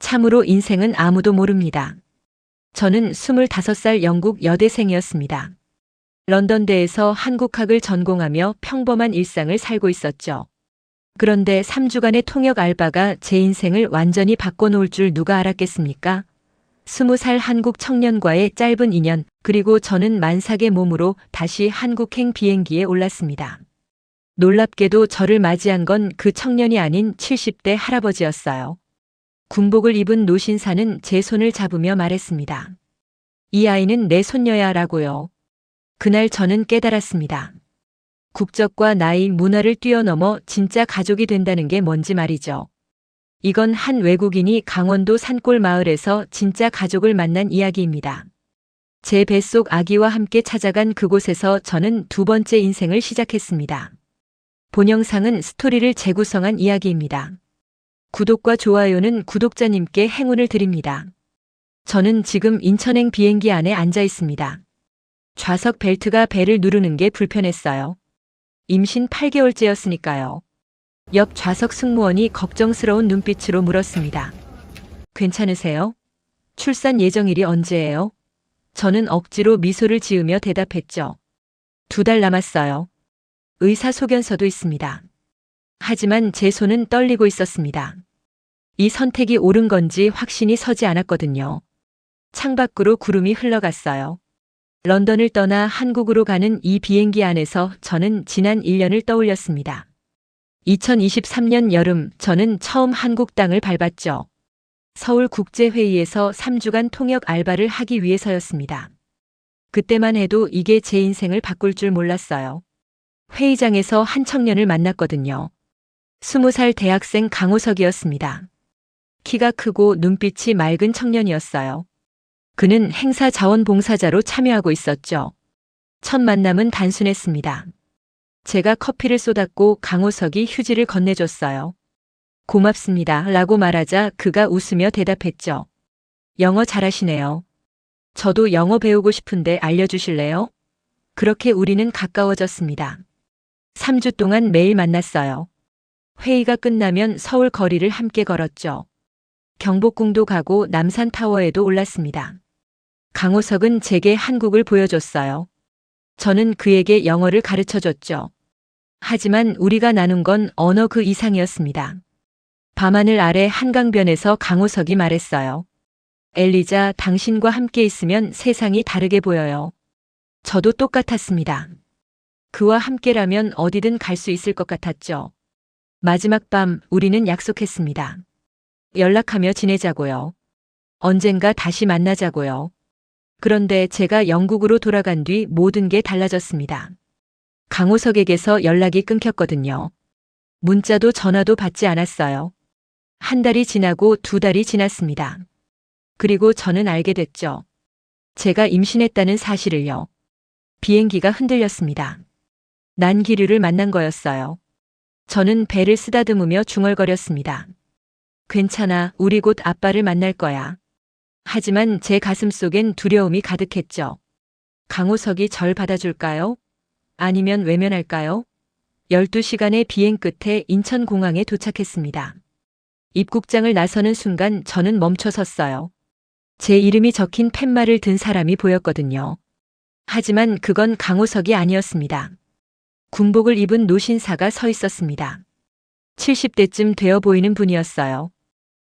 참으로 인생은 아무도 모릅니다. 저는 25살 영국 여대생이었습니다. 런던대에서 한국학을 전공하며 평범한 일상을 살고 있었죠. 그런데 3주간의 통역 알바가 제 인생을 완전히 바꿔놓을 줄 누가 알았겠습니까? 20살 한국 청년과의 짧은 인연, 그리고 저는 만삭의 몸으로 다시 한국행 비행기에 올랐습니다. 놀랍게도 저를 맞이한 건 그 청년이 아닌 70대 할아버지였어요. 군복을 입은 노신사는 제 손을 잡으며 말했습니다. 이 아이는 내 손녀야 라고요. 그날 저는 깨달았습니다. 국적과 나이, 문화를 뛰어넘어 진짜 가족이 된다는 게 뭔지 말이죠. 이건 한 외국인이 강원도 산골 마을에서 진짜 가족을 만난 이야기입니다. 제 뱃속 아기와 함께 찾아간 그곳에서 저는 두 번째 인생을 시작했습니다. 본 영상은 스토리를 재구성한 이야기입니다. 구독과 좋아요는 구독자님께 행운을 드립니다. 저는 지금 인천행 비행기 안에 앉아 있습니다. 좌석 벨트가 배를 누르는 게 불편했어요. 임신 8개월째였으니까요. 옆 좌석 승무원이 걱정스러운 눈빛으로 물었습니다. 괜찮으세요? 출산 예정일이 언제예요? 저는 억지로 미소를 지으며 대답했죠. 2달 남았어요. 의사소견서도 있습니다. 하지만 제 손은 떨리고 있었습니다. 이 선택이 옳은 건지 확신이 서지 않았거든요. 창밖으로 구름이 흘러갔어요. 런던을 떠나 한국으로 가는 이 비행기 안에서 저는 지난 1년을 떠올렸습니다. 2023년 여름 저는 처음 한국 땅을 밟았죠. 서울국제회의에서 3주간 통역 알바를 하기 위해서였습니다. 그때만 해도 이게 제 인생을 바꿀 줄 몰랐어요. 회의장에서 한 청년을 만났거든요. 20살 대학생 강호석이었습니다. 키가 크고 눈빛이 맑은 청년이었어요. 그는 행사자원봉사자로 참여하고 있었죠. 첫 만남은 단순했습니다. 제가 커피를 쏟았고 강호석이 휴지를 건네줬어요. 고맙습니다 라고 말하자 그가 웃으며 대답했죠. 영어 잘하시네요. 저도 영어 배우고 싶은데 알려주실래요? 그렇게 우리는 가까워졌습니다. 3주 동안 매일 만났어요. 회의가 끝나면 서울 거리를 함께 걸었죠. 경복궁도 가고 남산타워에도 올랐습니다. 강호석은 제게 한국을 보여줬어요. 저는 그에게 영어를 가르쳐줬죠. 하지만 우리가 나눈 건 언어 그 이상이었습니다. 밤하늘 아래 한강변에서 강호석이 말했어요. 엘리자, 당신과 함께 있으면 세상이 다르게 보여요. 저도 똑같았습니다. 그와 함께라면 어디든 갈 수 있을 것 같았죠. 마지막 밤 우리는 약속했습니다. 연락하며 지내자고요. 언젠가 다시 만나자고요. 그런데 제가 영국으로 돌아간 뒤 모든 게 달라졌습니다. 강호석에게서 연락이 끊겼거든요. 문자도 전화도 받지 않았어요. 한 달이 지나고 2달이 지났습니다. 그리고 저는 알게 됐죠. 제가 임신했다는 사실을요. 비행기가 흔들렸습니다. 난기류를 만난 거였어요. 저는 배를 쓰다듬으며 중얼거렸습니다. 괜찮아, 우리 곧 아빠를 만날 거야. 하지만 제 가슴 속엔 두려움이 가득했죠. 강호석이 절 받아줄까요? 아니면 외면할까요? 12시간의 비행 끝에 인천공항에 도착했습니다. 입국장을 나서는 순간 저는 멈춰 섰어요. 제 이름이 적힌 팻말을 든 사람이 보였거든요. 하지만 그건 강호석이 아니었습니다. 군복을 입은 노신사가 서 있었습니다. 70대쯤 되어 보이는 분이었어요.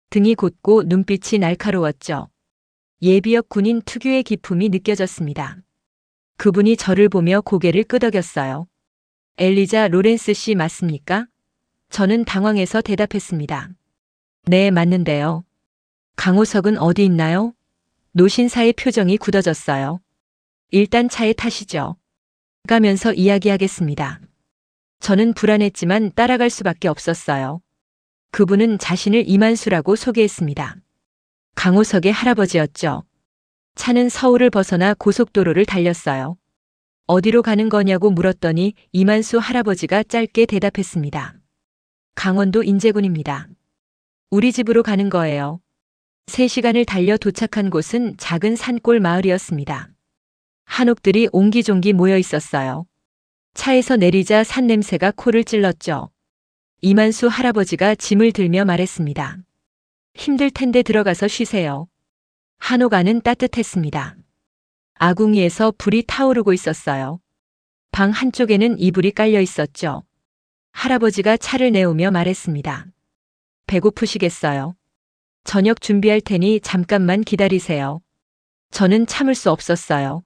등이 곧고 눈빛이 날카로웠죠. 예비역 군인 특유의 기품이 느껴졌습니다. 그분이 저를 보며 고개를 끄덕였어요. 엘리자 로렌스 씨 맞습니까? 저는 당황해서 대답했습니다. 네, 맞는데요. 강호석은 어디 있나요? 노신사의 표정이 굳어졌어요. 일단 차에 타시죠. 가면서 이야기하겠습니다. 저는 불안했지만 따라갈 수밖에 없었어요. 그분은 자신을 이만수라고 소개했습니다. 강호석의 할아버지였죠. 차는 서울을 벗어나 고속도로를 달렸어요. 어디로 가는 거냐고 물었더니 이만수 할아버지가 짧게 대답했습니다. 강원도 인제군입니다. 우리 집으로 가는 거예요. 3시간을 달려 도착한 곳은 작은 산골 마을이었습니다. 한옥들이 옹기종기 모여 있었어요. 차에서 내리자 산냄새가 코를 찔렀죠. 이만수 할아버지가 짐을 들며 말했습니다. 힘들 텐데 들어가서 쉬세요. 한옥 안은 따뜻했습니다. 아궁이에서 불이 타오르고 있었어요. 방 한쪽에는 이불이 깔려 있었죠. 할아버지가 차를 내오며 말했습니다. 배고프시겠어요? 저녁 준비할 테니 잠깐만 기다리세요. 저는 참을 수 없었어요.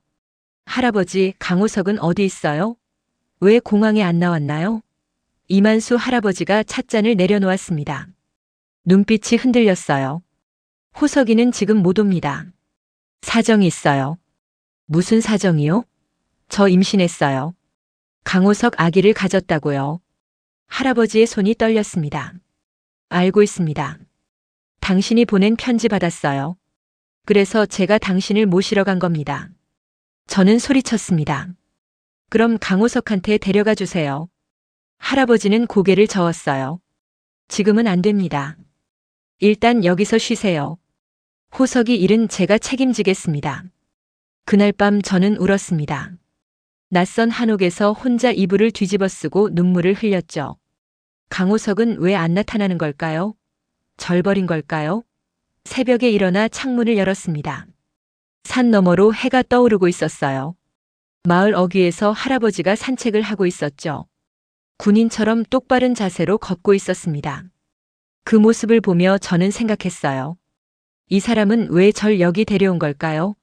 할아버지, 강호석은 어디 있어요? 왜 공항에 안 나왔나요? 이만수 할아버지가 찻잔을 내려놓았습니다. 눈빛이 흔들렸어요. 호석이는 지금 못 옵니다. 사정이 있어요. 무슨 사정이요? 저 임신했어요. 강호석 아기를 가졌다고요. 할아버지의 손이 떨렸습니다. 알고 있습니다. 당신이 보낸 편지 받았어요. 그래서 제가 당신을 모시러 간 겁니다. 저는 소리쳤습니다. 그럼 강호석한테 데려가 주세요. 할아버지는 고개를 저었어요. 지금은 안 됩니다. 일단 여기서 쉬세요. 호석이 일은 제가 책임지겠습니다. 그날 밤 저는 울었습니다. 낯선 한옥에서 혼자 이불을 뒤집어 쓰고 눈물을 흘렸죠. 강호석은 왜 안 나타나는 걸까요? 절 버린 걸까요? 새벽에 일어나 창문을 열었습니다. 산 너머로 해가 떠오르고 있었어요. 마을 어귀에서 할아버지가 산책을 하고 있었죠. 군인처럼 똑바른 자세로 걷고 있었습니다. 그 모습을 보며 저는 생각했어요. 이 사람은 왜 절 여기 데려온 걸까요?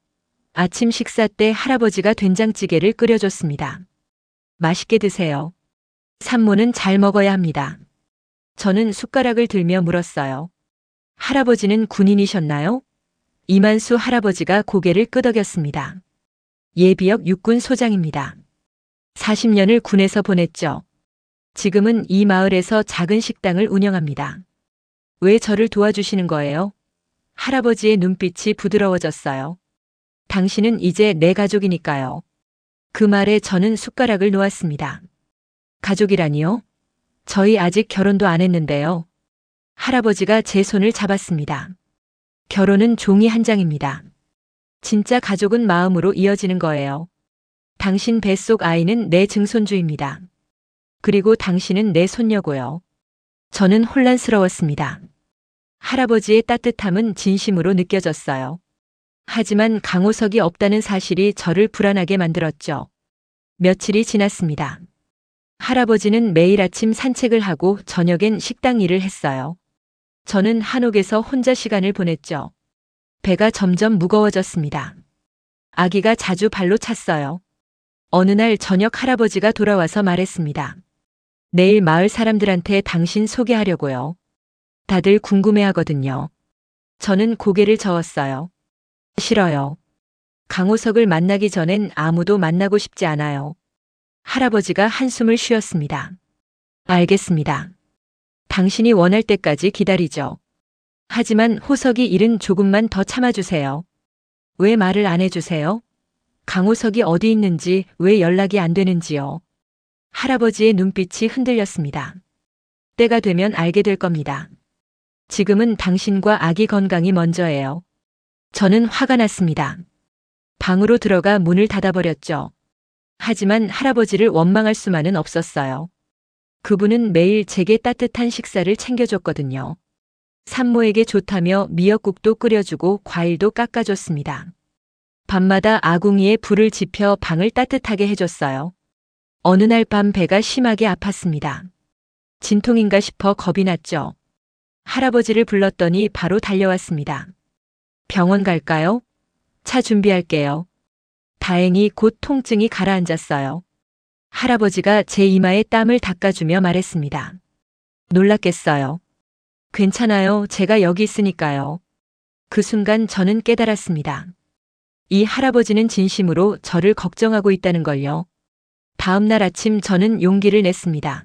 아침 식사 때 할아버지가 된장찌개를 끓여줬습니다. 맛있게 드세요. 산모는 잘 먹어야 합니다. 저는 숟가락을 들며 물었어요. 할아버지는 군인이셨나요? 이만수 할아버지가 고개를 끄덕였습니다. 예비역 육군 소장입니다. 40년을 군에서 보냈죠. 지금은 이 마을에서 작은 식당을 운영합니다. 왜 저를 도와주시는 거예요? 할아버지의 눈빛이 부드러워졌어요. 당신은 이제 내 가족이니까요. 그 말에 저는 숟가락을 놓았습니다. 가족이라니요? 저희 아직 결혼도 안 했는데요. 할아버지가 제 손을 잡았습니다. 결혼은 종이 한 장입니다. 진짜 가족은 마음으로 이어지는 거예요. 당신 뱃속 아이는 내 증손주입니다. 그리고 당신은 내 손녀고요. 저는 혼란스러웠습니다. 할아버지의 따뜻함은 진심으로 느껴졌어요. 하지만 강호석이 없다는 사실이 저를 불안하게 만들었죠. 며칠이 지났습니다. 할아버지는 매일 아침 산책을 하고 저녁엔 식당 일을 했어요. 저는 한옥에서 혼자 시간을 보냈죠. 배가 점점 무거워졌습니다. 아기가 자주 발로 찼어요. 어느 날 저녁 할아버지가 돌아와서 말했습니다. 내일 마을 사람들한테 당신 소개하려고요. 다들 궁금해하거든요. 저는 고개를 저었어요. 싫어요. 강호석을 만나기 전엔 아무도 만나고 싶지 않아요. 할아버지가 한숨을 쉬었습니다. 알겠습니다. 당신이 원할 때까지 기다리죠. 하지만 호석이 일은 조금만 더 참아주세요. 왜 말을 안 해주세요? 강호석이 어디 있는지, 왜 연락이 안 되는지요. 할아버지의 눈빛이 흔들렸습니다. 때가 되면 알게 될 겁니다. 지금은 당신과 아기 건강이 먼저예요. 저는 화가 났습니다. 방으로 들어가 문을 닫아버렸죠. 하지만 할아버지를 원망할 수만은 없었어요. 그분은 매일 제게 따뜻한 식사를 챙겨줬거든요. 산모에게 좋다며 미역국도 끓여주고 과일도 깎아줬습니다. 밤마다 아궁이에 불을 지펴 방을 따뜻하게 해줬어요. 어느 날 밤 배가 심하게 아팠습니다. 진통인가 싶어 겁이 났죠. 할아버지를 불렀더니 바로 달려왔습니다. 병원 갈까요? 차 준비할게요. 다행히 곧 통증이 가라앉았어요. 할아버지가 제 이마에 땀을 닦아주며 말했습니다. 놀랐겠어요. 괜찮아요. 제가 여기 있으니까요. 그 순간 저는 깨달았습니다. 이 할아버지는 진심으로 저를 걱정하고 있다는 걸요. 다음 날 아침 저는 용기를 냈습니다.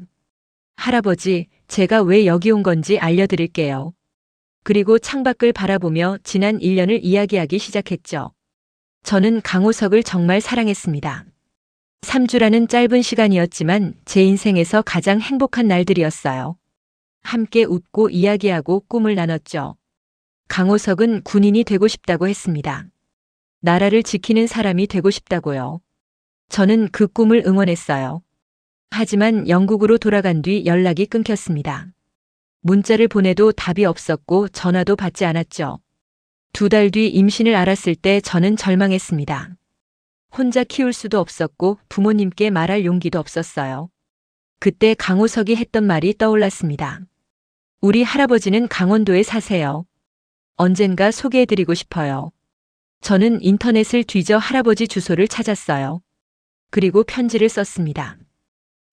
할아버지, 제가 왜 여기 온 건지 알려드릴게요. 그리고 창밖을 바라보며 지난 1년을 이야기하기 시작했죠. 저는 강호석을 정말 사랑했습니다. 3주라는 짧은 시간이었지만 제 인생에서 가장 행복한 날들이었어요. 함께 웃고 이야기하고 꿈을 나눴죠. 강호석은 군인이 되고 싶다고 했습니다. 나라를 지키는 사람이 되고 싶다고요. 저는 그 꿈을 응원했어요. 하지만 영국으로 돌아간 뒤 연락이 끊겼습니다. 문자를 보내도 답이 없었고 전화도 받지 않았죠. 2달 뒤 임신을 알았을 때 저는 절망했습니다. 혼자 키울 수도 없었고 부모님께 말할 용기도 없었어요. 그때 강호석이 했던 말이 떠올랐습니다. 우리 할아버지는 강원도에 사세요. 언젠가 소개해드리고 싶어요. 저는 인터넷을 뒤져 할아버지 주소를 찾았어요. 그리고 편지를 썼습니다.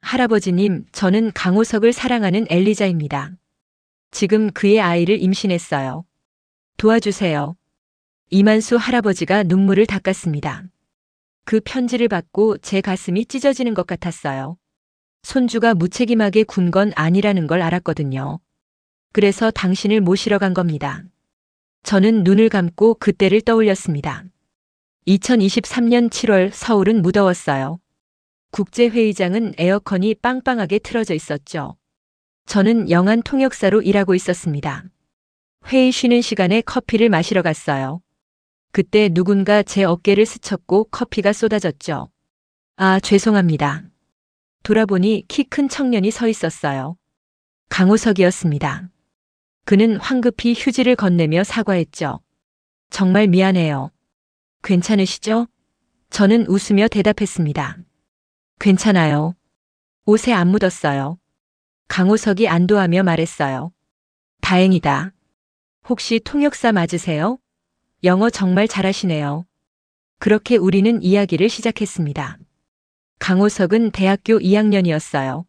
할아버지님, 저는 강호석을 사랑하는 엘리자입니다. 지금 그의 아이를 임신했어요. 도와주세요. 이만수 할아버지가 눈물을 닦았습니다. 그 편지를 받고 제 가슴이 찢어지는 것 같았어요. 손주가 무책임하게 군 건 아니라는 걸 알았거든요. 그래서 당신을 모시러 간 겁니다. 저는 눈을 감고 그때를 떠올렸습니다. 2023년 7월 서울은 무더웠어요. 국제회의장은 에어컨이 빵빵하게 틀어져 있었죠. 저는 영안 통역사로 일하고 있었습니다. 회의 쉬는 시간에 커피를 마시러 갔어요. 그때 누군가 제 어깨를 스쳤고 커피가 쏟아졌죠. 아, 죄송합니다. 돌아보니 키 큰 청년이 서 있었어요. 강호석이었습니다. 그는 황급히 휴지를 건네며 사과했죠. 정말 미안해요. 괜찮으시죠? 저는 웃으며 대답했습니다. 괜찮아요. 옷에 안 묻었어요. 강호석이 안도하며 말했어요. 다행이다. 혹시 통역사 맞으세요? 영어 정말 잘하시네요. 그렇게 우리는 이야기를 시작했습니다. 강호석은 대학교 2학년이었어요.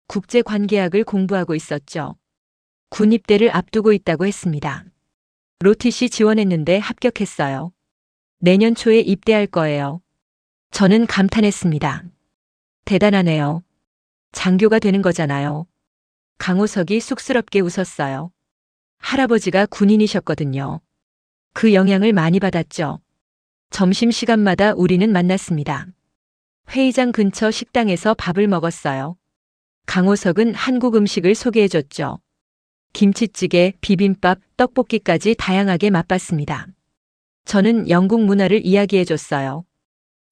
국제관계학을 공부하고 있었죠. 군입대를 앞두고 있다고 했습니다. 로티시 지원했는데 합격했어요. 내년 초에 입대할 거예요. 저는 감탄했습니다. 대단하네요. 장교가 되는 거잖아요. 강호석이 쑥스럽게 웃었어요. 할아버지가 군인이셨거든요. 그 영향을 많이 받았죠. 점심시간마다 우리는 만났습니다. 회의장 근처 식당에서 밥을 먹었어요. 강호석은 한국 음식을 소개해줬죠. 김치찌개, 비빔밥, 떡볶이까지 다양하게 맛봤습니다. 저는 영국 문화를 이야기해줬어요.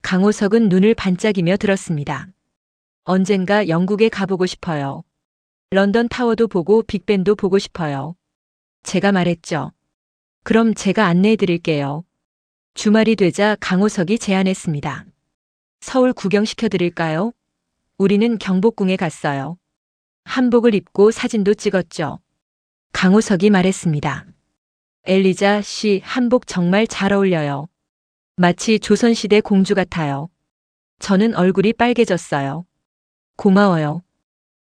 강호석은 눈을 반짝이며 들었습니다. 언젠가 영국에 가보고 싶어요. 런던 타워도 보고 빅벤도 보고 싶어요. 제가 말했죠. 그럼 제가 안내해 드릴게요. 주말이 되자 강호석이 제안했습니다. 서울 구경시켜 드릴까요? 우리는 경복궁에 갔어요. 한복을 입고 사진도 찍었죠. 강호석이 말했습니다. 엘리자 씨, 한복 정말 잘 어울려요. 마치 조선시대 공주 같아요. 저는 얼굴이 빨개졌어요. 고마워요.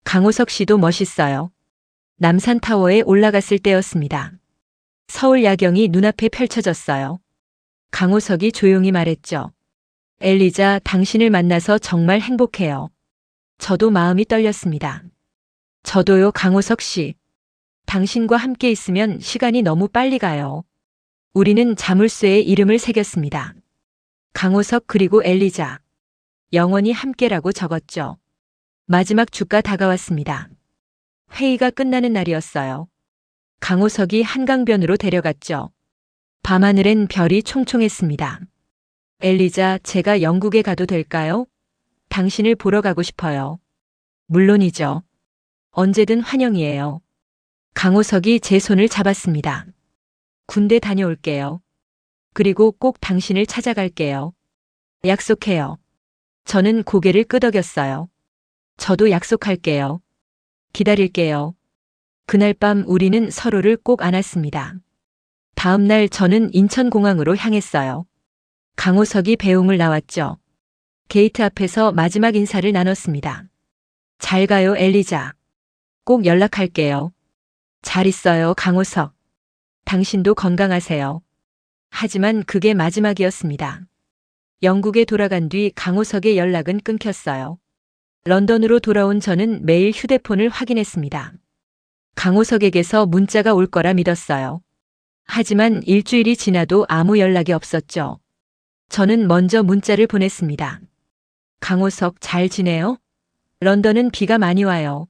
강호석 씨도 멋있어요. 남산타워에 올라갔을 때였습니다. 서울 야경이 눈앞에 펼쳐졌어요. 강호석이 조용히 말했죠. 엘리자, 당신을 만나서 정말 행복해요. 저도 마음이 떨렸습니다. 저도요, 강호석 씨. 당신과 함께 있으면 시간이 너무 빨리 가요. 우리는 자물쇠에 이름을 새겼습니다. 강호석 그리고 엘리자. 영원히 함께라고 적었죠. 마지막 주가 다가왔습니다. 회의가 끝나는 날이었어요. 강호석이 한강변으로 데려갔죠. 밤하늘엔 별이 총총했습니다. 엘리자, 제가 영국에 가도 될까요? 당신을 보러 가고 싶어요. 물론이죠. 언제든 환영이에요. 강호석이 제 손을 잡았습니다. 군대 다녀올게요. 그리고 꼭 당신을 찾아갈게요. 약속해요. 저는 고개를 끄덕였어요. 저도 약속할게요. 기다릴게요. 그날 밤 우리는 서로를 꼭 안았습니다. 다음 날 저는 인천공항으로 향했어요. 강호석이 배웅을 나왔죠. 게이트 앞에서 마지막 인사를 나눴습니다. 잘 가요, 엘리자. 꼭 연락할게요. 잘 있어요, 강호석. 당신도 건강하세요. 하지만 그게 마지막이었습니다. 영국에 돌아간 뒤 강호석의 연락은 끊겼어요. 런던으로 돌아온 저는 매일 휴대폰을 확인했습니다. 강호석에게서 문자가 올 거라 믿었어요. 하지만 일주일이 지나도 아무 연락이 없었죠. 저는 먼저 문자를 보냈습니다. 강호석, 잘 지내요? 런던은 비가 많이 와요.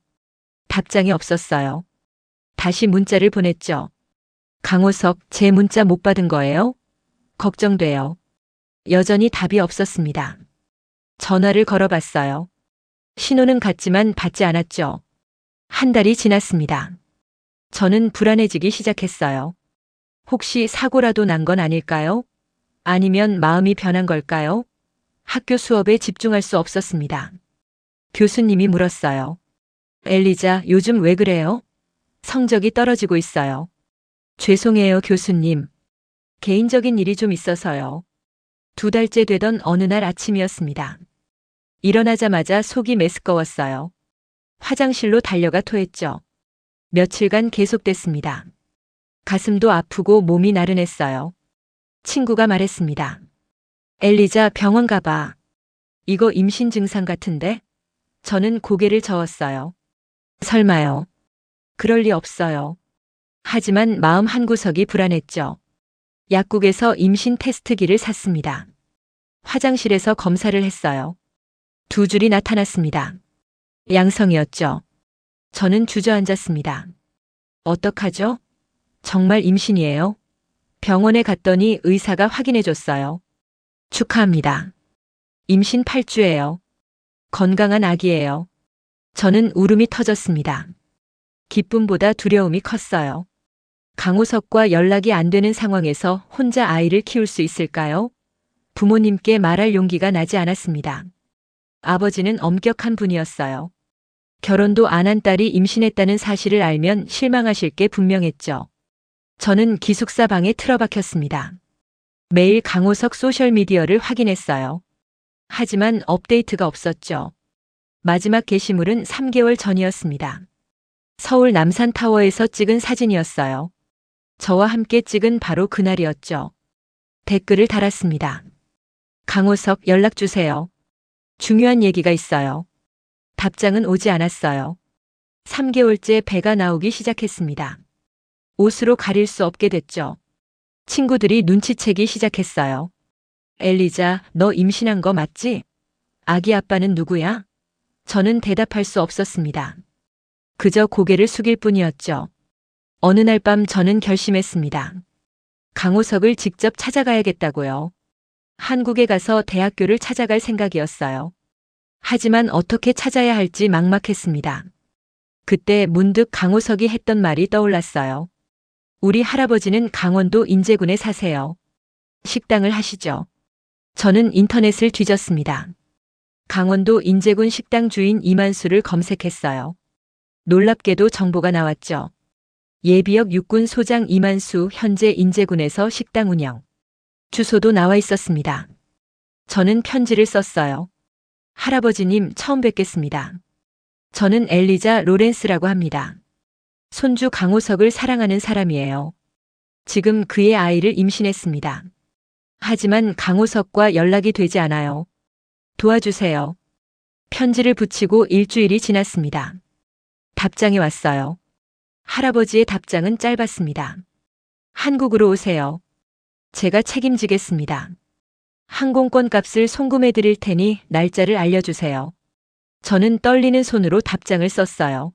답장이 없었어요. 다시 문자를 보냈죠. 강호석, 제 문자 못 받은 거예요? 걱정돼요. 여전히 답이 없었습니다. 전화를 걸어봤어요. 신호는 갔지만 받지 않았죠. 한 달이 지났습니다. 저는 불안해지기 시작했어요. 혹시 사고라도 난 건 아닐까요? 아니면 마음이 변한 걸까요? 학교 수업에 집중할 수 없었습니다. 교수님이 물었어요. 엘리자, 요즘 왜 그래요? 성적이 떨어지고 있어요. 죄송해요, 교수님. 개인적인 일이 좀 있어서요. 2달째 되던 어느 날 아침이었습니다. 일어나자마자 속이 메스꺼웠어요. 화장실로 달려가 토했죠. 며칠간 계속됐습니다. 가슴도 아프고 몸이 나른했어요. 친구가 말했습니다. 엘리자, 병원 가봐. 이거 임신 증상 같은데? 저는 고개를 저었어요. 설마요. 그럴 리 없어요. 하지만 마음 한구석이 불안했죠. 약국에서 임신 테스트기를 샀습니다. 화장실에서 검사를 했어요. 2줄이 나타났습니다. 양성이었죠. 저는 주저앉았습니다. 어떡하죠? 정말 임신이에요? 병원에 갔더니 의사가 확인해 줬어요. 축하합니다. 임신 8주예요. 건강한 아기예요. 저는 울음이 터졌습니다. 기쁨보다 두려움이 컸어요. 강호석과 연락이 안 되는 상황에서 혼자 아이를 키울 수 있을까요? 부모님께 말할 용기가 나지 않았습니다. 아버지는 엄격한 분이었어요. 결혼도 안 한 딸이 임신했다는 사실을 알면 실망하실 게 분명했죠. 저는 기숙사 방에 틀어박혔습니다. 매일 강호석 소셜미디어를 확인했어요. 하지만 업데이트가 없었죠. 마지막 게시물은 3개월 전이었습니다. 서울 남산타워에서 찍은 사진이었어요. 저와 함께 찍은 바로 그날이었죠. 댓글을 달았습니다. 강호석 연락주세요. 중요한 얘기가 있어요. 답장은 오지 않았어요. 3개월째 배가 나오기 시작했습니다. 옷으로 가릴 수 없게 됐죠. 친구들이 눈치채기 시작했어요. 엘리자, 너 임신한 거 맞지? 아기 아빠는 누구야? 저는 대답할 수 없었습니다. 그저 고개를 숙일 뿐이었죠. 어느 날 밤 저는 결심했습니다. 강호석을 직접 찾아가야겠다고요. 한국에 가서 대학교를 찾아갈 생각이었어요. 하지만 어떻게 찾아야 할지 막막했습니다. 그때 문득 강호석이 했던 말이 떠올랐어요. 우리 할아버지는 강원도 인제군에 사세요. 식당을 하시죠. 저는 인터넷을 뒤졌습니다. 강원도 인제군 식당 주인 이만수를 검색했어요. 놀랍게도 정보가 나왔죠. 예비역 육군 소장 이만수, 현재 인제군에서 식당 운영. 주소도 나와 있었습니다. 저는 편지를 썼어요. 할아버지님, 처음 뵙겠습니다. 저는 엘리자 로렌스라고 합니다. 손주 강호석을 사랑하는 사람이에요. 지금 그의 아이를 임신했습니다. 하지만 강호석과 연락이 되지 않아요. 도와주세요. 편지를 붙이고 일주일이 지났습니다. 답장이 왔어요. 할아버지의 답장은 짧았습니다. 한국으로 오세요. 제가 책임지겠습니다. 항공권 값을 송금해 드릴 테니 날짜를 알려주세요. 저는 떨리는 손으로 답장을 썼어요.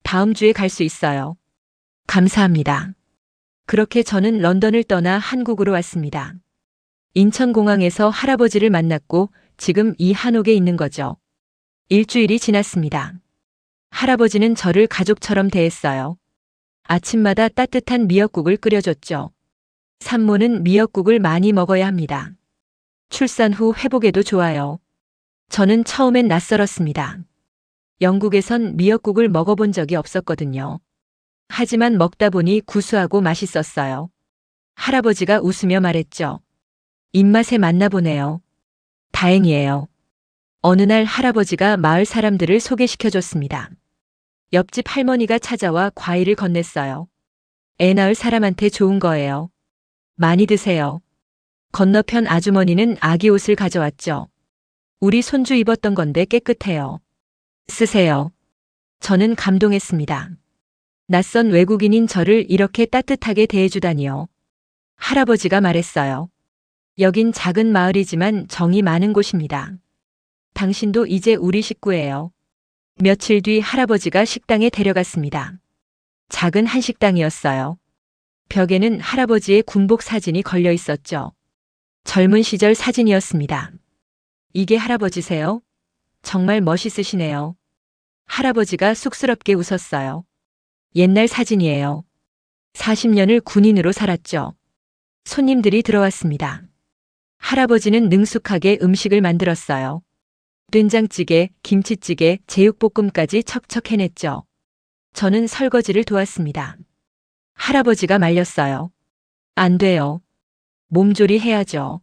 다음 주에 갈 수 있어요. 감사합니다. 그렇게 저는 런던을 떠나 한국으로 왔습니다. 인천공항에서 할아버지를 만났고 지금 이 한옥에 있는 거죠. 일주일이 지났습니다. 할아버지는 저를 가족처럼 대했어요. 아침마다 따뜻한 미역국을 끓여줬죠. 산모는 미역국을 많이 먹어야 합니다. 출산 후 회복에도 좋아요. 저는 처음엔 낯설었습니다. 영국에선 미역국을 먹어본 적이 없었거든요. 하지만 먹다 보니 구수하고 맛있었어요. 할아버지가 웃으며 말했죠. 입맛에 맞나 보네요. 다행이에요. 어느 날 할아버지가 마을 사람들을 소개시켜줬습니다. 옆집 할머니가 찾아와 과일을 건넸어요. 애 낳을 사람한테 좋은 거예요. 많이 드세요. 건너편 아주머니는 아기 옷을 가져왔죠. 우리 손주 입었던 건데 깨끗해요. 쓰세요. 저는 감동했습니다. 낯선 외국인인 저를 이렇게 따뜻하게 대해주다니요. 할아버지가 말했어요. 여긴 작은 마을이지만 정이 많은 곳입니다. 당신도 이제 우리 식구예요. 며칠 뒤 할아버지가 식당에 데려갔습니다. 작은 한식당이었어요. 벽에는 할아버지의 군복 사진이 걸려 있었죠. 젊은 시절 사진이었습니다. 이게 할아버지세요? 정말 멋있으시네요. 할아버지가 쑥스럽게 웃었어요. 옛날 사진이에요. 40년을 군인으로 살았죠. 손님들이 들어왔습니다. 할아버지는 능숙하게 음식을 만들었어요. 된장찌개, 김치찌개, 제육볶음까지 척척 해냈죠. 저는 설거지를 도왔습니다. 할아버지가 말렸어요. 안 돼요. 몸조리 해야죠.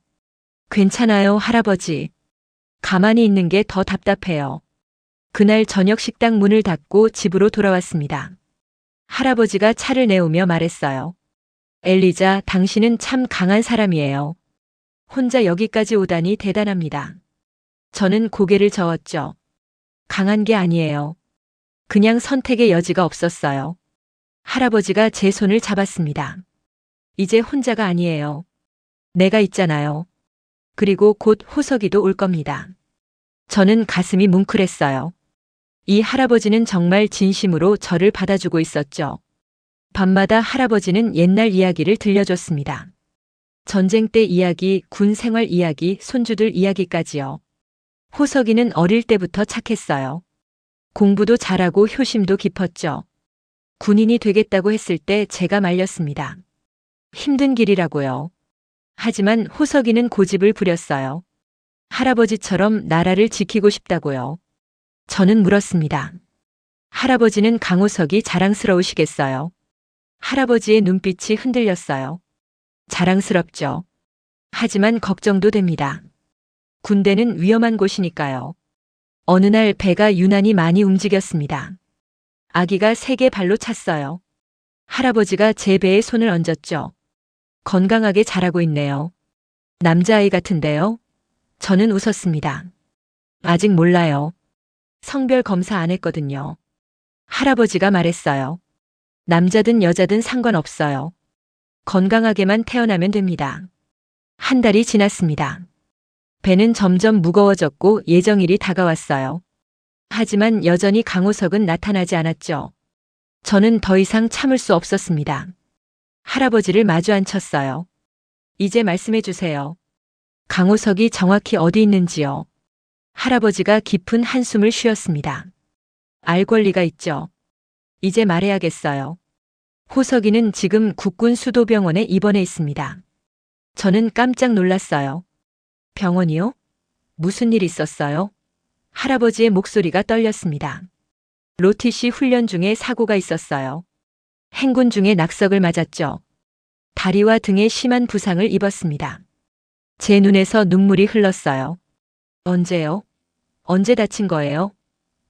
괜찮아요, 할아버지. 가만히 있는 게 더 답답해요. 그날 저녁 식당 문을 닫고 집으로 돌아왔습니다. 할아버지가 차를 내오며 말했어요. 엘리자, 당신은 참 강한 사람이에요. 혼자 여기까지 오다니 대단합니다. 저는 고개를 저었죠. 강한 게 아니에요. 그냥 선택의 여지가 없었어요. 할아버지가 제 손을 잡았습니다. 이제 혼자가 아니에요. 내가 있잖아요. 그리고 곧 호석이도 올 겁니다. 저는 가슴이 뭉클했어요. 이 할아버지는 정말 진심으로 저를 받아주고 있었죠. 밤마다 할아버지는 옛날 이야기를 들려줬습니다. 전쟁 때 이야기, 군 생활 이야기, 손주들 이야기까지요. 호석이는 어릴 때부터 착했어요. 공부도 잘하고 효심도 깊었죠. 군인이 되겠다고 했을 때 제가 말렸습니다. 힘든 길이라고요. 하지만 호석이는 고집을 부렸어요. 할아버지처럼 나라를 지키고 싶다고요. 저는 물었습니다. 할아버지는 강호석이 자랑스러우시겠어요? 할아버지의 눈빛이 흔들렸어요. 자랑스럽죠. 하지만 걱정도 됩니다. 군대는 위험한 곳이니까요. 어느 날 배가 유난히 많이 움직였습니다. 아기가 3개 발로 찼어요. 할아버지가 제 배에 손을 얹었죠. 건강하게 자라고 있네요. 남자아이 같은데요? 저는 웃었습니다. 아직 몰라요. 성별 검사 안 했거든요. 할아버지가 말했어요. 남자든 여자든 상관없어요. 건강하게만 태어나면 됩니다. 한 달이 지났습니다. 배는 점점 무거워졌고 예정일이 다가왔어요. 하지만 여전히 강호석은 나타나지 않았죠. 저는 더 이상 참을 수 없었습니다. 할아버지를 마주 앉혔어요. 이제 말씀해 주세요. 강호석이 정확히 어디 있는지요. 할아버지가 깊은 한숨을 쉬었습니다. 알 권리가 있죠. 이제 말해야겠어요. 호석이는 지금 국군 수도병원에 입원해 있습니다. 저는 깜짝 놀랐어요. 병원이요? 무슨 일 있었어요? 할아버지의 목소리가 떨렸습니다. 로티시 훈련 중에 사고가 있었어요. 행군 중에 낙석을 맞았죠. 다리와 등에 심한 부상을 입었습니다. 제 눈에서 눈물이 흘렀어요. 언제요? 언제 다친 거예요?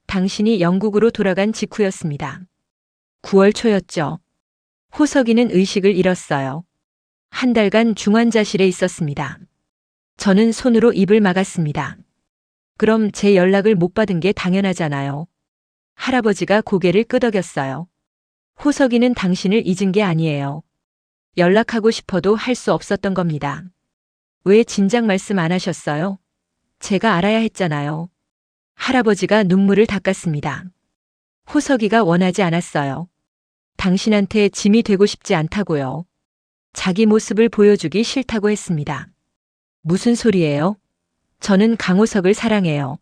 당신이 영국으로 돌아간 직후였습니다. 9월 초였죠. 호석이는 의식을 잃었어요. 한 달간 중환자실에 있었습니다. 저는 손으로 입을 막았습니다. 그럼 제 연락을 못 받은 게 당연하잖아요. 할아버지가 고개를 끄덕였어요. 호석이는 당신을 잊은 게 아니에요. 연락하고 싶어도 할 수 없었던 겁니다. 왜 진작 말씀 안 하셨어요? 제가 알아야 했잖아요. 할아버지가 눈물을 닦았습니다. 호석이가 원하지 않았어요. 당신한테 짐이 되고 싶지 않다고요. 자기 모습을 보여주기 싫다고 했습니다. 무슨 소리예요? 저는 강호석을 사랑해요.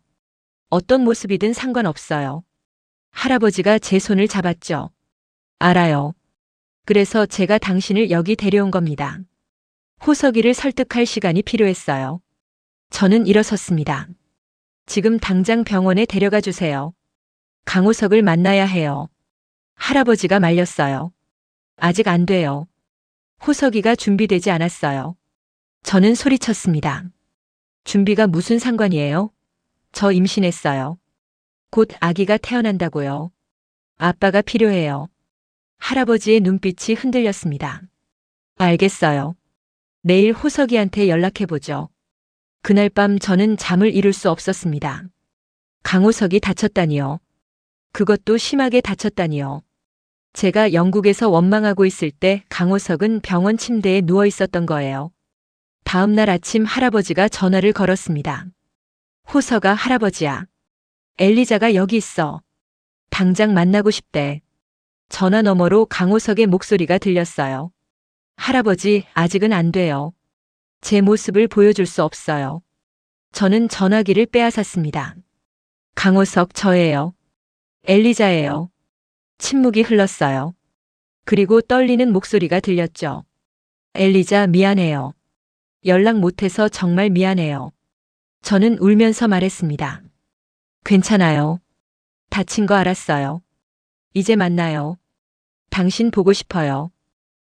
어떤 모습이든 상관없어요. 할아버지가 제 손을 잡았죠. 알아요. 그래서 제가 당신을 여기 데려온 겁니다. 호석이를 설득할 시간이 필요했어요. 저는 일어섰습니다. 지금 당장 병원에 데려가 주세요. 강호석을 만나야 해요. 할아버지가 말렸어요. 아직 안 돼요. 호석이가 준비되지 않았어요. 저는 소리쳤습니다. 준비가 무슨 상관이에요? 저 임신했어요. 곧 아기가 태어난다고요. 아빠가 필요해요. 할아버지의 눈빛이 흔들렸습니다. 알겠어요. 내일 호석이한테 연락해보죠. 그날 밤 저는 잠을 이룰 수 없었습니다. 강호석이 다쳤다니요. 그것도 심하게 다쳤다니요. 제가 영국에서 원망하고 있을 때 강호석은 병원 침대에 누워 있었던 거예요. 다음 날 아침 할아버지가 전화를 걸었습니다. 호석아, 할아버지야. 엘리자가 여기 있어. 당장 만나고 싶대. 전화 너머로 강호석의 목소리가 들렸어요. 할아버지, 아직은 안 돼요. 제 모습을 보여줄 수 없어요. 저는 전화기를 빼앗았습니다. 강호석, 저예요. 엘리자예요. 침묵이 흘렀어요. 그리고 떨리는 목소리가 들렸죠. 엘리자, 미안해요. 연락 못해서 정말 미안해요. 저는 울면서 말했습니다. 괜찮아요. 다친 거 알았어요. 이제 만나요. 당신 보고 싶어요.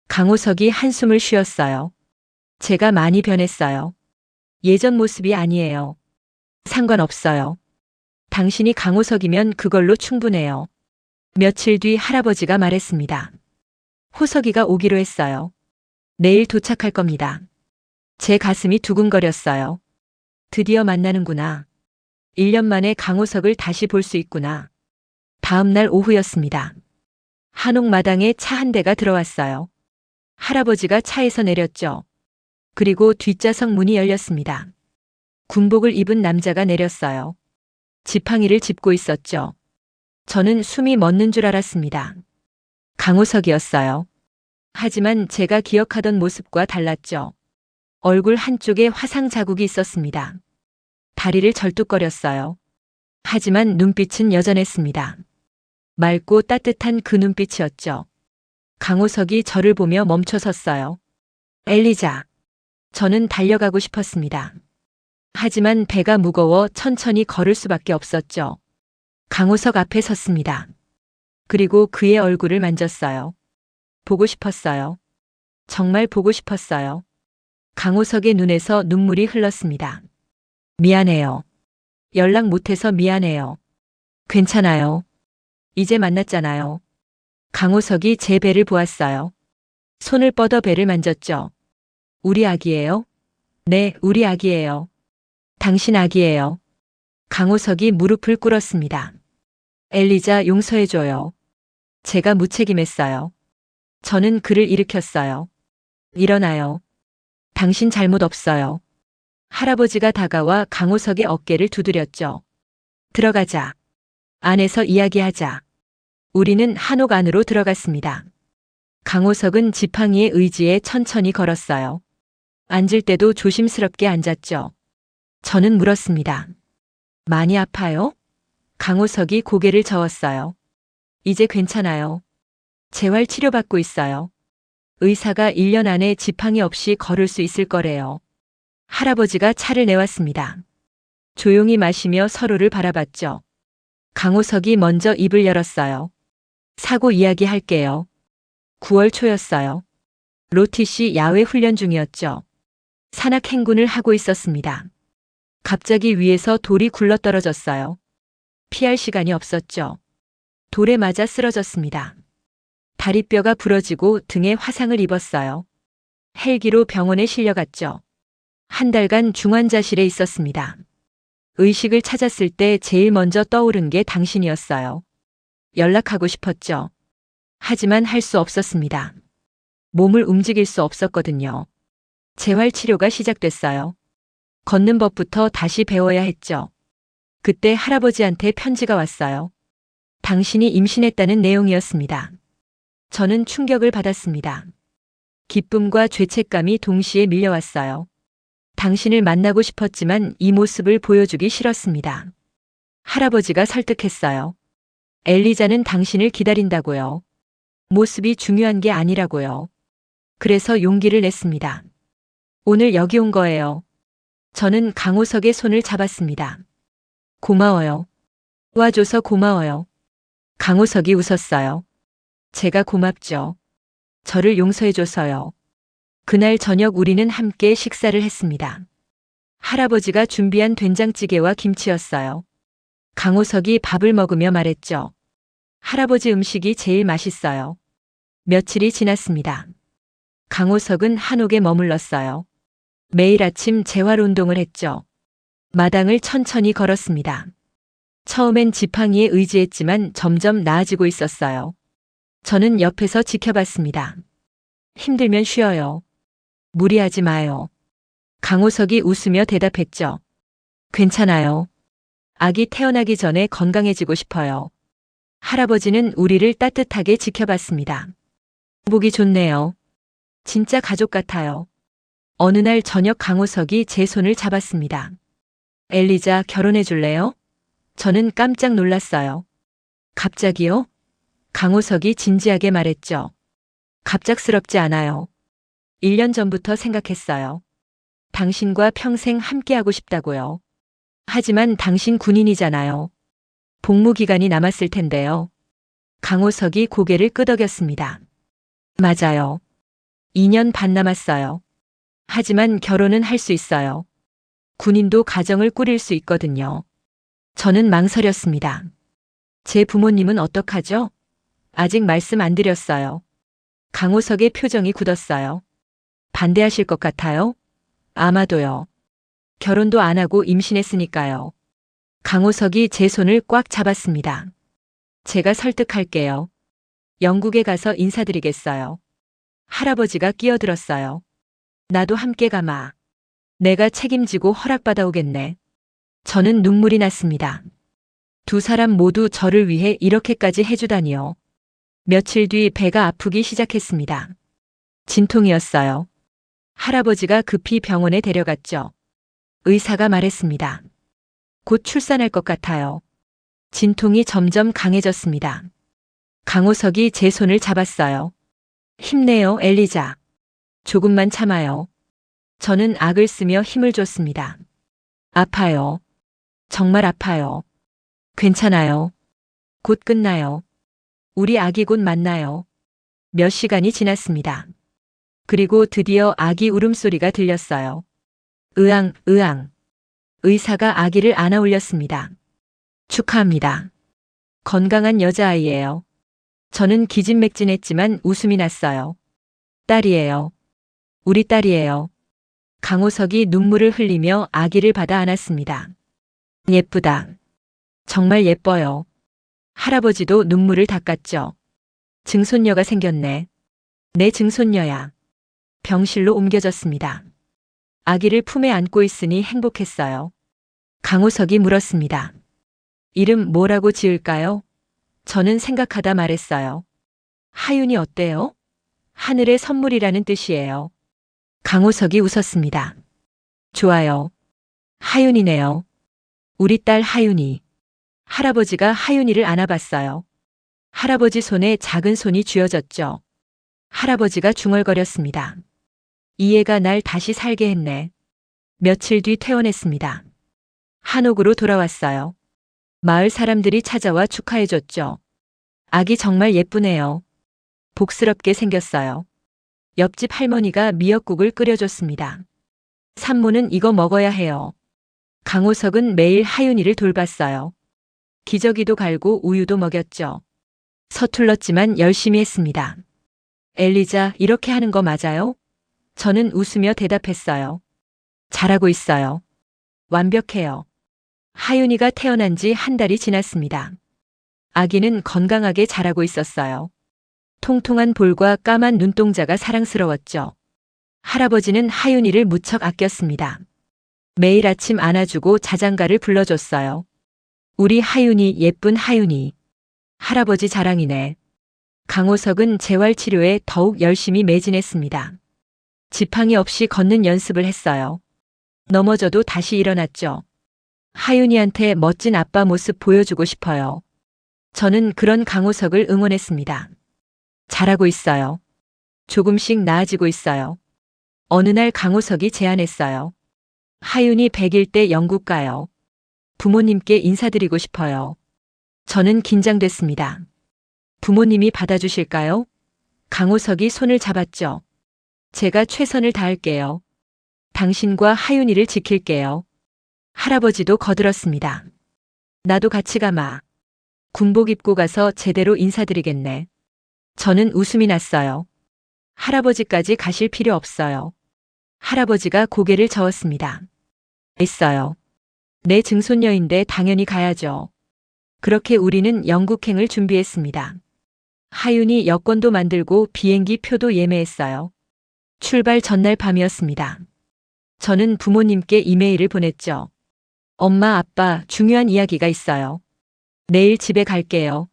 강호석이 한숨을 쉬었어요. 제가 많이 변했어요. 예전 모습이 아니에요. 상관없어요. 당신이 강호석이면 그걸로 충분해요. 며칠 뒤 할아버지가 말했습니다. 호석이가 오기로 했어요. 내일 도착할 겁니다. 제 가슴이 두근거렸어요. 드디어 만나는구나. 1년 만에 강호석을 다시 볼 수 있구나. 다음 날 오후였습니다. 한옥마당에 차 한 대가 들어왔어요. 할아버지가 차에서 내렸죠. 그리고 뒷좌석 문이 열렸습니다. 군복을 입은 남자가 내렸어요. 지팡이를 짚고 있었죠. 저는 숨이 멎는 줄 알았습니다. 강호석이었어요. 하지만 제가 기억하던 모습과 달랐죠. 얼굴 한쪽에 화상 자국이 있었습니다. 다리를 절뚝거렸어요. 하지만 눈빛은 여전했습니다. 맑고 따뜻한 그 눈빛이었죠. 강호석이 저를 보며 멈춰 섰어요. 엘리자. 저는 달려가고 싶었습니다. 하지만 배가 무거워 천천히 걸을 수밖에 없었죠. 강호석 앞에 섰습니다. 그리고 그의 얼굴을 만졌어요. 보고 싶었어요. 정말 보고 싶었어요. 강호석의 눈에서 눈물이 흘렀습니다. 미안해요. 연락 못해서 미안해요. 괜찮아요. 이제 만났잖아요. 강호석이 제 배를 보았어요. 손을 뻗어 배를 만졌죠. 우리 아기예요? 네, 우리 아기예요. 당신 아기예요. 강호석이 무릎을 꿇었습니다. 엘리자, 용서해줘요. 제가 무책임했어요. 저는 그를 일으켰어요. 일어나요. 당신 잘못 없어요. 할아버지가 다가와 강호석의 어깨를 두드렸죠. 들어가자. 안에서 이야기하자. 우리는 한옥 안으로 들어갔습니다. 강호석은 지팡이의 의지에 천천히 걸었어요. 앉을 때도 조심스럽게 앉았죠. 저는 물었습니다. 많이 아파요? 강호석이 고개를 저었어요. 이제 괜찮아요. 재활 치료받고 있어요. 의사가 1년 안에 지팡이 없이 걸을 수 있을 거래요. 할아버지가 차를 내왔습니다. 조용히 마시며 서로를 바라봤죠. 강호석이 먼저 입을 열었어요. 사고 이야기할게요. 9월 초였어요. 로티 씨 야외 훈련 중이었죠. 산악 행군을 하고 있었습니다. 갑자기 위에서 돌이 굴러떨어졌어요. 피할 시간이 없었죠. 돌에 맞아 쓰러졌습니다. 다리뼈가 부러지고 등에 화상을 입었어요. 헬기로 병원에 실려갔죠. 한 달간 중환자실에 있었습니다. 의식을 찾았을 때 제일 먼저 떠오른 게 당신이었어요. 연락하고 싶었죠. 하지만 할 수 없었습니다. 몸을 움직일 수 없었거든요. 재활 치료가 시작됐어요. 걷는 법부터 다시 배워야 했죠. 그때 할아버지한테 편지가 왔어요. 당신이 임신했다는 내용이었습니다. 저는 충격을 받았습니다. 기쁨과 죄책감이 동시에 밀려왔어요. 당신을 만나고 싶었지만 이 모습을 보여주기 싫었습니다. 할아버지가 설득했어요. 엘리자는 당신을 기다린다고요. 모습이 중요한 게 아니라고요. 그래서 용기를 냈습니다. 오늘 여기 온 거예요. 저는 강호석의 손을 잡았습니다. 고마워요. 와줘서 고마워요. 강호석이 웃었어요. 제가 고맙죠. 저를 용서해줘서요. 그날 저녁 우리는 함께 식사를 했습니다. 할아버지가 준비한 된장찌개와 김치였어요. 강호석이 밥을 먹으며 말했죠. 할아버지 음식이 제일 맛있어요. 며칠이 지났습니다. 강호석은 한옥에 머물렀어요. 매일 아침 재활 운동을 했죠. 마당을 천천히 걸었습니다. 처음엔 지팡이에 의지했지만 점점 나아지고 있었어요. 저는 옆에서 지켜봤습니다. 힘들면 쉬어요. 무리하지 마요. 강호석이 웃으며 대답했죠. 괜찮아요. 아기 태어나기 전에 건강해지고 싶어요. 할아버지는 우리를 따뜻하게 지켜봤습니다. 보기 좋네요. 진짜 가족 같아요. 어느 날 저녁 강호석이 제 손을 잡았습니다. 엘리자, 결혼해 줄래요? 저는 깜짝 놀랐어요. 갑자기요? 강호석이 진지하게 말했죠. 갑작스럽지 않아요. 1년 전부터 생각했어요. 당신과 평생 함께하고 싶다고요. 하지만 당신 군인이잖아요. 복무 기간이 남았을 텐데요. 강호석이 고개를 끄덕였습니다. 맞아요. 2년 반 남았어요. 하지만 결혼은 할 수 있어요. 군인도 가정을 꾸릴 수 있거든요. 저는 망설였습니다. 제 부모님은 어떡하죠? 아직 말씀 안 드렸어요. 강호석의 표정이 굳었어요. 반대하실 것 같아요? 아마도요. 결혼도 안 하고 임신했으니까요. 강호석이 제 손을 꽉 잡았습니다. 제가 설득할게요. 영국에 가서 인사드리겠어요. 할아버지가 끼어들었어요. 나도 함께 가마. 내가 책임지고 허락받아 오겠네. 저는 눈물이 났습니다. 두 사람 모두 저를 위해 이렇게까지 해주다니요. 며칠 뒤 배가 아프기 시작했습니다. 진통이었어요. 할아버지가 급히 병원에 데려갔죠. 의사가 말했습니다. 곧 출산할 것 같아요. 진통이 점점 강해졌습니다. 강호석이 제 손을 잡았어요. 힘내요, 엘리자. 조금만 참아요. 저는 악을 쓰며 힘을 줬습니다. 아파요. 정말 아파요. 괜찮아요. 곧 끝나요. 우리 아기 곧 만나요. 몇 시간이 지났습니다. 그리고 드디어 아기 울음소리가 들렸어요. 으앙, 으앙. 의사가 아기를 안아 올렸습니다. 축하합니다. 건강한 여자아이예요. 저는 기진맥진했지만 웃음이 났어요. 딸이에요. 우리 딸이에요. 강호석이 눈물을 흘리며 아기를 받아 안았습니다. 예쁘다. 정말 예뻐요. 할아버지도 눈물을 닦았죠. 증손녀가 생겼네. 내 증손녀야. 병실로 옮겨졌습니다. 아기를 품에 안고 있으니 행복했어요. 강호석이 물었습니다. 이름 뭐라고 지을까요? 저는 생각하다 말했어요. 하윤이 어때요? 하늘의 선물이라는 뜻이에요. 강호석이 웃었습니다. 좋아요. 하윤이네요. 우리 딸 하윤이. 할아버지가 하윤이를 안아봤어요. 할아버지 손에 작은 손이 쥐어졌죠. 할아버지가 중얼거렸습니다. 이 애가 날 다시 살게 했네. 며칠 뒤 퇴원했습니다. 한옥으로 돌아왔어요. 마을 사람들이 찾아와 축하해줬죠. 아기 정말 예쁘네요. 복스럽게 생겼어요. 옆집 할머니가 미역국을 끓여줬습니다. 산모는 이거 먹어야 해요. 강호석은 매일 하윤이를 돌봤어요. 기저귀도 갈고 우유도 먹였죠. 서툴렀지만 열심히 했습니다. 엘리자, 이렇게 하는 거 맞아요? 저는 웃으며 대답했어요. 잘하고 있어요. 완벽해요. 하윤이가 태어난 지 한 달이 지났습니다. 아기는 건강하게 자라고 있었어요. 통통한 볼과 까만 눈동자가 사랑스러웠죠. 할아버지는 하윤이를 무척 아꼈습니다. 매일 아침 안아주고 자장가를 불러줬어요. 우리 하윤이, 예쁜 하윤이. 할아버지 자랑이네. 강호석은 재활치료에 더욱 열심히 매진했습니다. 지팡이 없이 걷는 연습을 했어요. 넘어져도 다시 일어났죠. 하윤이한테 멋진 아빠 모습 보여주고 싶어요. 저는 그런 강호석을 응원했습니다. 잘하고 있어요. 조금씩 나아지고 있어요. 어느 날 강호석이 제안했어요. 하윤이 100일 때 영국 가요. 부모님께 인사드리고 싶어요. 저는 긴장됐습니다. 부모님이 받아주실까요? 강호석이 손을 잡았죠. 제가 최선을 다할게요. 당신과 하윤이를 지킬게요. 할아버지도 거들었습니다. 나도 같이 가마. 군복 입고 가서 제대로 인사드리겠네. 저는 웃음이 났어요. 할아버지까지 가실 필요 없어요. 할아버지가 고개를 저었습니다. 있어요. 내 증손녀인데 당연히 가야죠. 그렇게 우리는 영국행을 준비했습니다. 하윤이 여권도 만들고 비행기 표도 예매했어요. 출발 전날 밤이었습니다. 저는 부모님께 이메일을 보냈죠. 엄마, 아빠, 중요한 이야기가 있어요. 내일 집에 갈게요.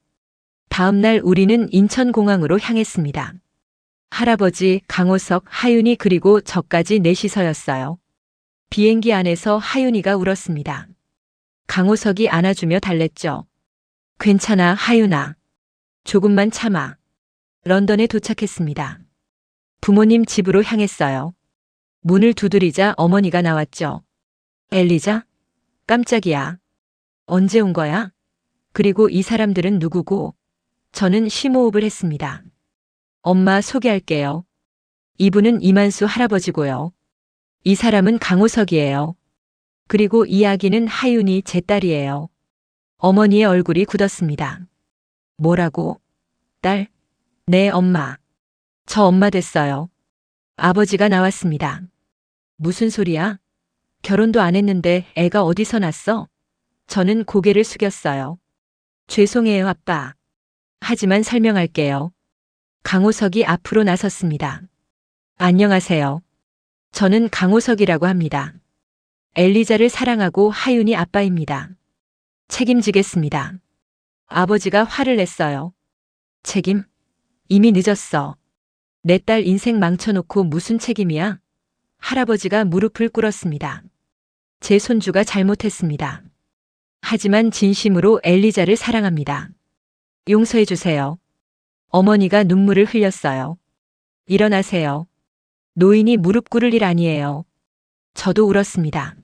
다음 날 우리는 인천공항으로 향했습니다. 할아버지, 강호석, 하윤이 그리고 저까지 넷이서였어요. 비행기 안에서 하윤이가 울었습니다. 강호석이 안아주며 달랬죠. 괜찮아, 하윤아. 조금만 참아. 런던에 도착했습니다. 부모님 집으로 향했어요. 문을 두드리자 어머니가 나왔죠. 엘리자? 깜짝이야. 언제 온 거야? 그리고 이 사람들은 누구고? 저는 심호흡을 했습니다. 엄마 소개할게요. 이분은 이만수 할아버지고요. 이 사람은 강호석이에요. 그리고 이 아기는 하윤이 제 딸이에요. 어머니의 얼굴이 굳었습니다. 뭐라고? 딸? 네, 엄마. 저 엄마 됐어요. 아버지가 나왔습니다. 무슨 소리야? 결혼도 안 했는데 애가 어디서 났어? 저는 고개를 숙였어요. 죄송해요, 아빠. 하지만 설명할게요. 강호석이 앞으로 나섰습니다. 안녕하세요. 저는 강호석이라고 합니다. 엘리자를 사랑하고 하윤이 아빠입니다. 책임지겠습니다. 아버지가 화를 냈어요. 책임? 이미 늦었어. 내 딸 인생 망쳐놓고 무슨 책임이야? 할아버지가 무릎을 꿇었습니다. 제 손주가 잘못했습니다. 하지만 진심으로 엘리자를 사랑합니다. 용서해 주세요. 어머니가 눈물을 흘렸어요. 일어나세요. 노인이 무릎 꿇을 일 아니에요. 저도 울었습니다.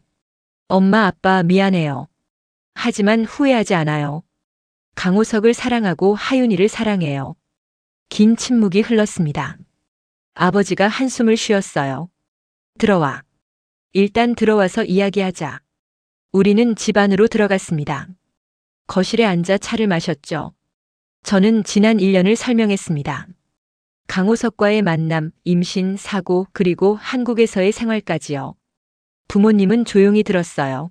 엄마, 아빠 미안해요. 하지만 후회하지 않아요. 강호석을 사랑하고 하윤이를 사랑해요. 긴 침묵이 흘렀습니다. 아버지가 한숨을 쉬었어요. 들어와. 일단 들어와서 이야기하자. 우리는 집 안으로 들어갔습니다. 거실에 앉아 차를 마셨죠. 저는 지난 1년을 설명했습니다. 강호석과의 만남, 임신, 사고, 그리고 한국에서의 생활까지요. 부모님은 조용히 들었어요.